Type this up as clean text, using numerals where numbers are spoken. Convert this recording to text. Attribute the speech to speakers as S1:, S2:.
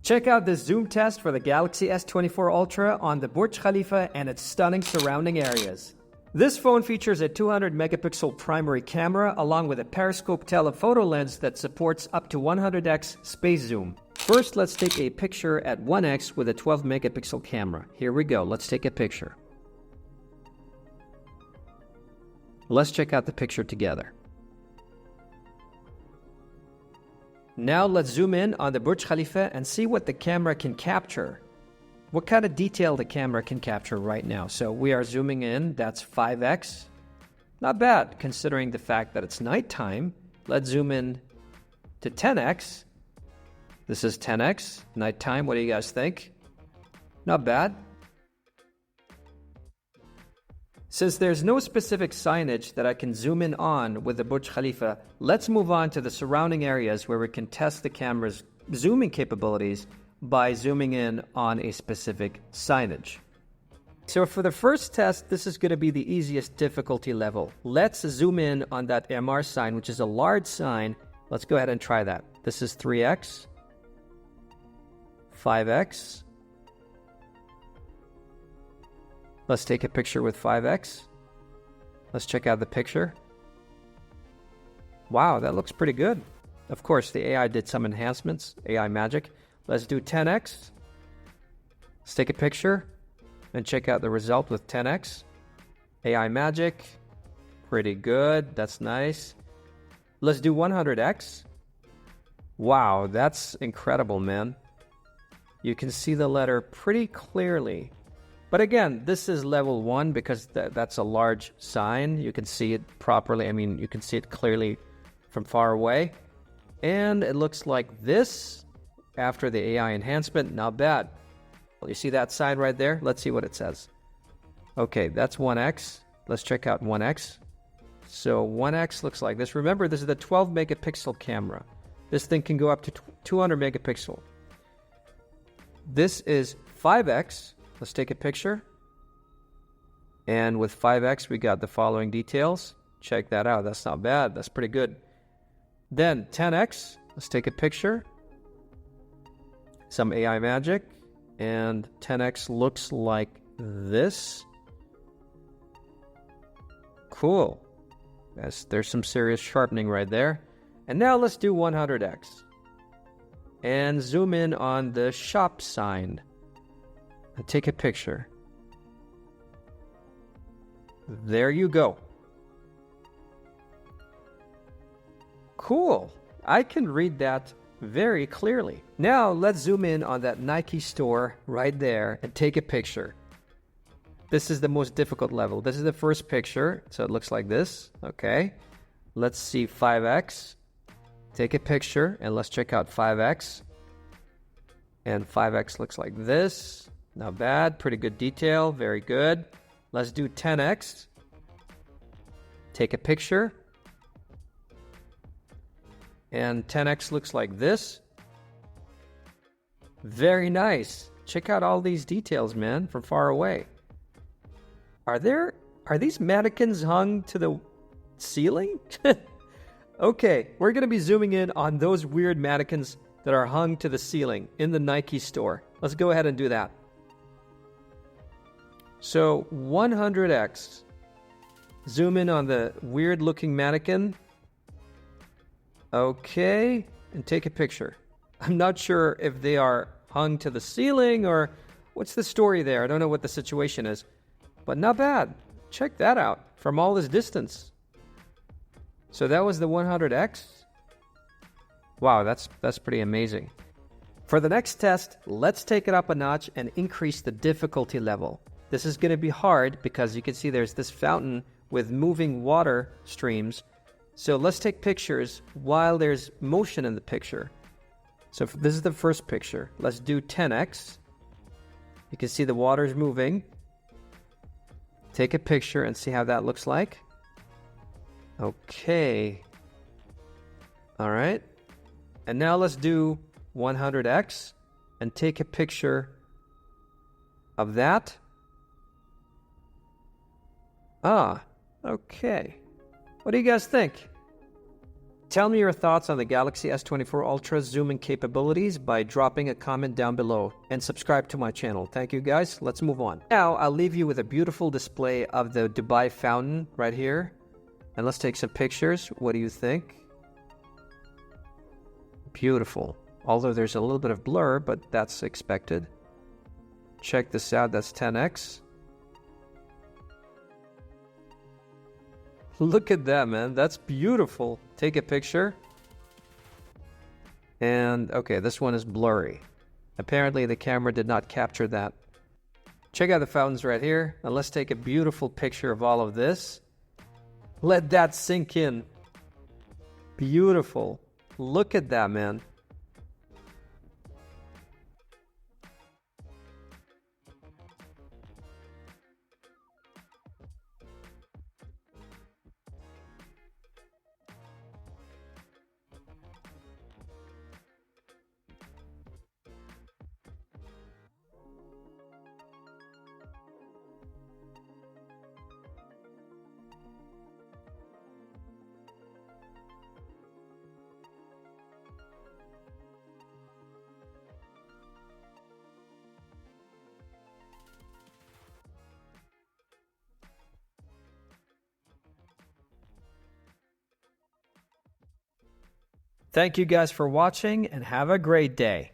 S1: Check out this zoom test for the Galaxy S24 Ultra on the Burj Khalifa and its stunning surrounding areas. This phone features a 200 megapixel primary camera along with a periscope telephoto lens that supports up to 100x space zoom. First, let's take a picture at 1x with a 12 megapixel camera. Here we go, let's take a picture. Let's check out the picture together. Now let's zoom in on the Burj Khalifa and see what the camera can capture. What kind of detail the camera can capture right now. So we are zooming in, that's 5x. Not bad considering the fact that it's nighttime. Let's zoom in to 10x. This is 10x, nighttime. What do you guys think? Not bad. Since there's no specific signage that I can zoom in on with the Burj Khalifa, let's move on to the surrounding areas where we can test the camera's zooming capabilities by zooming in on a specific signage. So for the first test, this is going to be the easiest difficulty level. Let's zoom in on that MR sign, which is a large sign. Let's go ahead and try that. This is 3x, 5x. Let's take a picture with 5x. Let's check out the picture. Wow, that looks pretty good. Of course, the AI did some enhancements, AI magic. Let's do 10x. Let's take a picture and check out the result with 10x. AI magic, pretty good, that's nice. Let's do 100x. Wow, that's incredible, man. You can see the letter pretty clearly. But again, this is level 1 because that's a large sign. You can see it properly. I mean, you can see it clearly from far away. And it looks like this after the AI enhancement. Not bad. You see that sign right there? Let's see what it says. Okay, that's 1x. Let's check out 1x. So 1x looks like this. Remember, this is the 12 megapixel camera. This thing can go up to 200 megapixel. This is 5x. Let's take a picture. And with 5x, we got the following details. Check that out. That's not bad. That's pretty good. Then 10x. Let's take a picture. Some AI magic. And 10x looks like this. Cool. There's some serious sharpening right there. And now let's do 100x. And zoom in on the shop sign. Take a picture. There you go. Cool. I can read that very clearly. Now let's zoom in on that Nike store right there and take a picture. This is the most difficult level. This is the first picture, so it looks like this. Okay. Let's see 5x. Take a picture and let's check out 5x. And 5x looks like this. Not bad, pretty good detail, very good. Let's do 10x. Take a picture. And 10x looks like this. Very nice. Check out all these details, man, from far away. Are these mannequins hung to the ceiling? Okay, we're going to be zooming in on those weird mannequins that are hung to the ceiling in the Nike store. Let's go ahead and do that. So 100x. Zoom in on the weird looking mannequin. Okay, and take a picture. I'm not sure if they are hung to the ceiling or what's the story there. I don't know what the situation is, but not bad. Check that out from all this distance. So that was the 100x. Wow, that's pretty amazing. For the next test, let's take it up a notch and increase the difficulty level. This is going to be hard because you can see there's this fountain with moving water streams. So let's take pictures while there's motion in the picture. So this is the first picture. Let's do 10x. You can see the water's moving. Take a picture and see how that looks like. Okay. All right. And now let's do 100x and take a picture of that. Ah, okay. What do you guys think? Tell me your thoughts on the Galaxy S24 Ultra zooming capabilities by dropping a comment down below and subscribe to my channel. Thank you guys. Let's move on. Now I'll leave you with a beautiful display of the Dubai fountain right here. And let's take some pictures. What do you think? Beautiful. Although there's a little bit of blur, but that's expected. Check this out. That's 10x. Look at that, man. That's beautiful. Take a picture. And, okay, this one is blurry. Apparently, the camera did not capture that. Check out the fountains right here. And let's take a beautiful picture of all of this. Let that sink in. Beautiful. Look at that, man. Thank you guys for watching and have a great day.